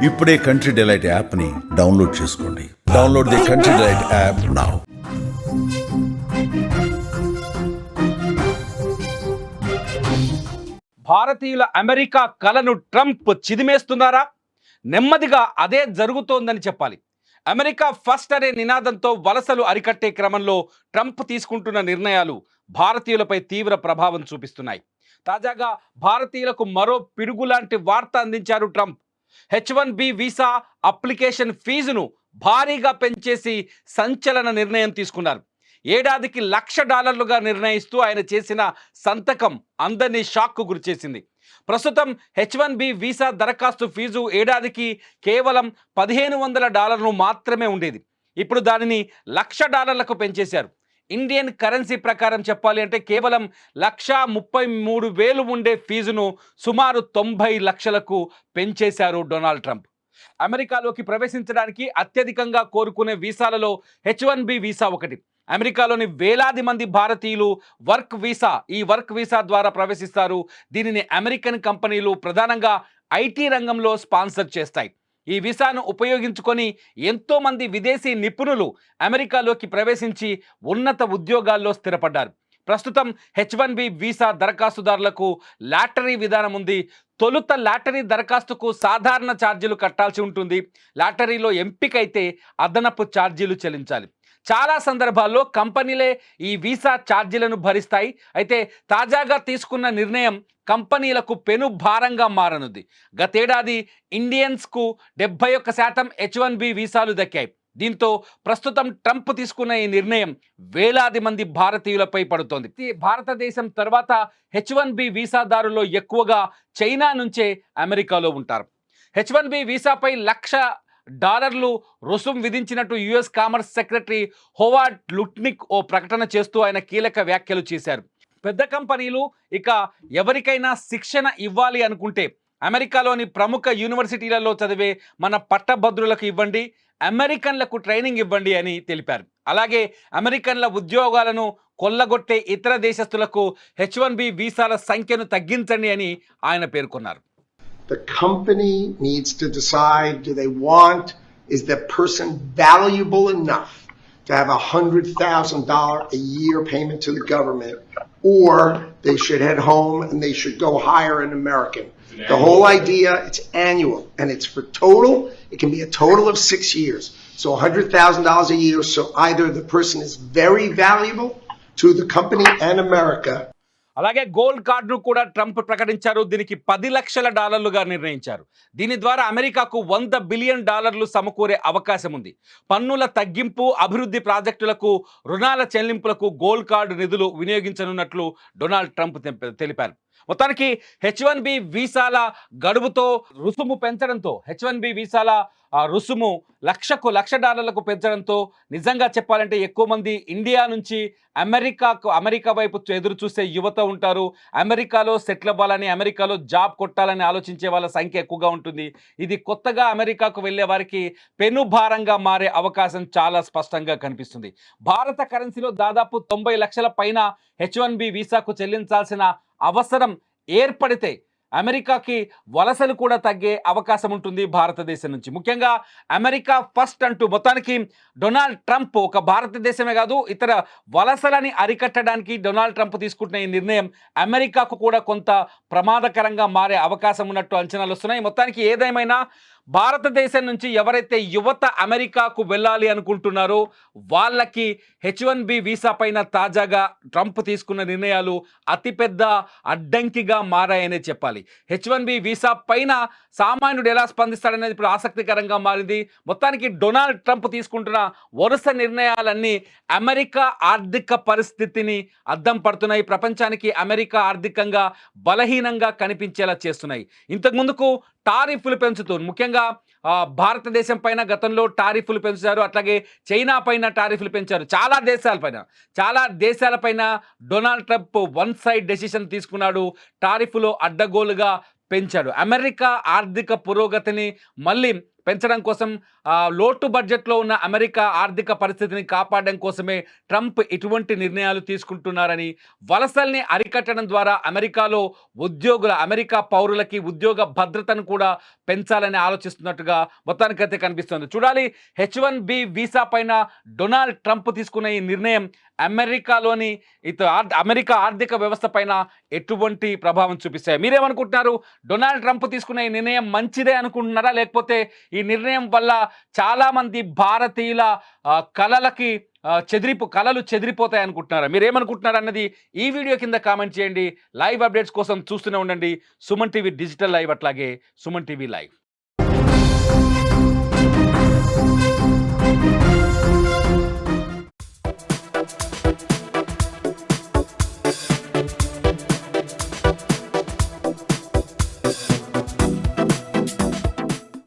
ఇప్పుడే country delight యాప్ని download చేసుకోండి. Download the country delight app now. భారతీయుల అమెరికా కలను ట్రంప్ చిదిమేస్తున్నారా? నెమ్మదిగా అదే జరుగుతోందని చెప్పాలి. అమెరికా ఫస్ట్ అనే నినాదంతో వలసలు అరికట్టే క్రమంలో ట్రంప్ తీసుకుంటున్న నిర్ణయాలు భారతీయులపై తీవ్ర ప్రభావం చూపిస్తున్నాయి. తాజాగా భారతీయులకు మరో పిడుగులాంటి వార్త అందించారు ట్రంప్. H1B వీసా అప్లికేషన్ ఫీజును భారీగా పెంచేసి సంచలన నిర్ణయం తీసుకున్నారు. ఏడాదికి $1,00,000గా నిర్ణయిస్తూ ఆయన చేసిన సంతకం అందరినీ షాక్కు గురిచేసింది. ప్రస్తుతం H1B వీసా దరఖాస్తు ఫీజు ఏడాదికి కేవలం $1,500 మాత్రమే ఉండేది. ఇప్పుడు దానిని $1,00,000కు పెంచేశారు. ఇండియన్ కరెన్సీ ప్రకారం చెప్పాలి అంటే కేవలం 1,33,000 ఉండే ఫీజును సుమారు 90 లక్షలకు పెంచేశారు డొనాల్డ్ ట్రంప్. అమెరికాలోకి ప్రవేశించడానికి అత్యధికంగా కోరుకునే వీసాలలో H1B వీసా ఒకటి. అమెరికాలోని వేలాది మంది భారతీయులు ఈ వర్క్ వీసా ద్వారా ప్రవేశిస్తారు. దీనిని అమెరికన్ కంపెనీలు ప్రధానంగా ఐటీ రంగంలో స్పాన్సర్ చేస్తాయి. ఈ వీసాను ఉపయోగించుకొని ఎంతోమంది విదేశీ నిపుణులు అమెరికాలోకి ప్రవేశించి ఉన్నత ఉద్యోగాల్లో స్థిరపడ్డారు. ప్రస్తుతం H1B వీసా దరఖాస్తుదారులకు లాటరీ విధానం ఉంది. తొలుత లాటరీ దరఖాస్తుకు సాధారణ ఛార్జీలు కట్టాల్సి ఉంటుంది. లాటరీలో ఎంపికైతే అదనపు ఛార్జీలు చెల్లించాలి. చాలా సందర్భాల్లో కంపెనీలే ఈ వీసా ఛార్జీలను భరిస్తాయి. అయితే తాజాగా తీసుకున్న నిర్ణయం కంపెనీలకు పెను భారంగా మారనుంది. గతేడాది ఇండియన్స్కు 71% H1B వీసాలు దక్కాయి. దీంతో ప్రస్తుతం ట్రంప్ తీసుకున్న ఈ నిర్ణయం వేలాది మంది భారతీయులపై పడుతోంది. భారతదేశం తర్వాత H1B వీసాదారుల్లో ఎక్కువగా చైనా నుంచే అమెరికాలో ఉంటారు. H1B వీసాపై $1,00,000 రుసుం విధించినట్టు US commerce secretary Howard Lutnick ఓ ప్రకటన చేస్తూ ఆయన కీలక వ్యాఖ్యలు చేశారు. పెద్ద కంపెనీలు ఇక ఎవరికైనా శిక్షణ ఇవ్వాలి అనుకుంటే అమెరికాలోని ప్రముఖ యూనివర్సిటీలలో చదివే మన పట్టభద్రులకు ఇవ్వండి, అమెరికన్లకు ట్రైనింగ్ ఇవ్వండి అని తెలిపారు. అలాగే అమెరికన్ల ఉద్యోగాలను కొల్లగొట్టే ఇతర దేశస్తులకు H1B వీసాల సంఖ్యను తగ్గించండి అని ఆయన పేర్కొన్నారు. The company needs to decide, is that person valuable enough to have $100,000 a year payment to the government, or they should head home and they should go hire an American. The whole idea, it's annual and it's for total. It can be a total of 6 years. So $100,000 a year. So either the person is very valuable to the company and America. అలాగే gold కార్డును కూడా Trump ప్రకటించారు. దీనికి $10 లక్షలుగా నిర్ణయించారు. దీని ద్వారా అమెరికాకు $100 billion సమకూరే అవకాశం ఉంది. పన్నుల తగ్గింపు, అభివృద్ధి ప్రాజెక్టులకు, రుణాల చెల్లింపులకు గోల్డ్ కార్డు నిధులు వినియోగించనున్నట్లు డొనాల్డ్ ట్రంప్ తెలిపారు. మొత్తానికి H1B వీసాల గడువుతో రుసుము పెంచడంతో H1B వీసాల రుసుము $1,00,000కు పెంచడంతో నిజంగా చెప్పాలంటే ఎక్కువ మంది ఇండియా నుంచి అమెరికా వైపు ఎదురు చూసే యువత ఉంటారు. అమెరికాలో సెటిల్ అవ్వాలని, అమెరికాలో జాబ్ కొట్టాలని ఆలోచించే వాళ్ళ సంఖ్య ఎక్కువగా ఉంటుంది. ఇది కొత్తగా అమెరికాకు వెళ్ళే వారికి పెనుభారంగా మారే అవకాశం చాలా స్పష్టంగా కనిపిస్తుంది. భారత కరెన్సీలో దాదాపు 90 లక్షల పైన H1B వీసాకు చెల్లించాల్సిన అవసరం ఏర్పడితే అమెరికాకి వలసలు కూడా తగ్గే అవకాశం ఉంటుంది భారతదేశం నుంచి. ముఖ్యంగా అమెరికా ఫస్ట్ అంటూ మొత్తానికి డొనాల్డ్ ట్రంప్ ఒక భారతదేశమే కాదు ఇతర వలసలని అరికట్టడానికి డొనాల్డ్ ట్రంప్ తీసుకుంటున్న ఈ నిర్ణయం అమెరికాకు కూడా కొంత ప్రమాదకరంగా మారే అవకాశం ఉన్నట్టు అంచనాలు వస్తున్నాయి. మొత్తానికి ఏదేమైనా భారతదేశం నుంచి ఎవరైతే యువత అమెరికాకు వెళ్ళాలి అనుకుంటున్నారో వాళ్ళకి H1B వీసా పైన తాజాగా ట్రంప్ తీసుకున్న నిర్ణయాలు అతిపెద్ద అడ్డంకిగా మారాయనే చెప్పాలి. H1B వీసా పైన సామాన్యుడు ఎలా స్పందిస్తాడనేది ఇప్పుడు ఆసక్తికరంగా మారింది. మొత్తానికి డొనాల్డ్ ట్రంప్ తీసుకుంటున్న వరుస నిర్ణయాలన్నీ అమెరికా ఆర్థిక పరిస్థితిని అద్దం పడుతున్నాయి. ప్రపంచానికి అమెరికా ఆర్థికంగా బలహీనంగా కనిపించేలా చేస్తున్నాయి. ఇంతకుముందుకు టారిఫ్లు పెంచుతూ ముఖ్యంగా భారతదేశం పైన గతంలో టారిఫ్లు పెంచారు. అట్లాగే చైనా పైన టారిఫ్లు పెంచారు. చాలా దేశాలపైన Donald Trump one side decision తీసుకున్నాడు. టారిఫ్లో అడ్డగోలుగా పెంచాడు. అమెరికా ఆర్థిక పురోగతిని మళ్ళీ పెంచడం కోసం లోటు బడ్జెట్లో ఉన్న అమెరికా ఆర్థిక పరిస్థితిని కాపాడడం కోసమే ట్రంప్ ఇటువంటి నిర్ణయాలు తీసుకుంటున్నారని, వలసల్ని అరికట్టడం ద్వారా అమెరికా పౌరులకి ఉద్యోగ భద్రతను కూడా పెంచాలని ఆలోచిస్తున్నట్టుగా మొత్తానికైతే కనిపిస్తుంది. చూడాలి H1B వీసా పైన డొనాల్డ్ ట్రంప్ తీసుకున్న ఈ నిర్ణయం అమెరికా ఆర్థిక వ్యవస్థ పైన ఎటువంటి ప్రభావం చూపిస్తాయి. మీరేమనుకుంటున్నారు? డొనాల్డ్ ట్రంప్ తీసుకున్న ఈ నిర్ణయం మంచిదే అనుకుంటున్నారా, లేకపోతే ఈ నిర్ణయం వల్ల చాలా మంది భారతీయుల కలలు చెదిరిపోతాయి అనుకుంటున్నారా? మీరేమనుకుంటున్నారు అన్నది ఈ వీడియో కింద కామెంట్ చేయండి. లైవ్ అప్డేట్స్ కోసం చూస్తూనే ఉండండి సుమన్ టీవీ డిజిటల్ లైవ్, అట్లాగే సుమన్ టీవీ లైవ్.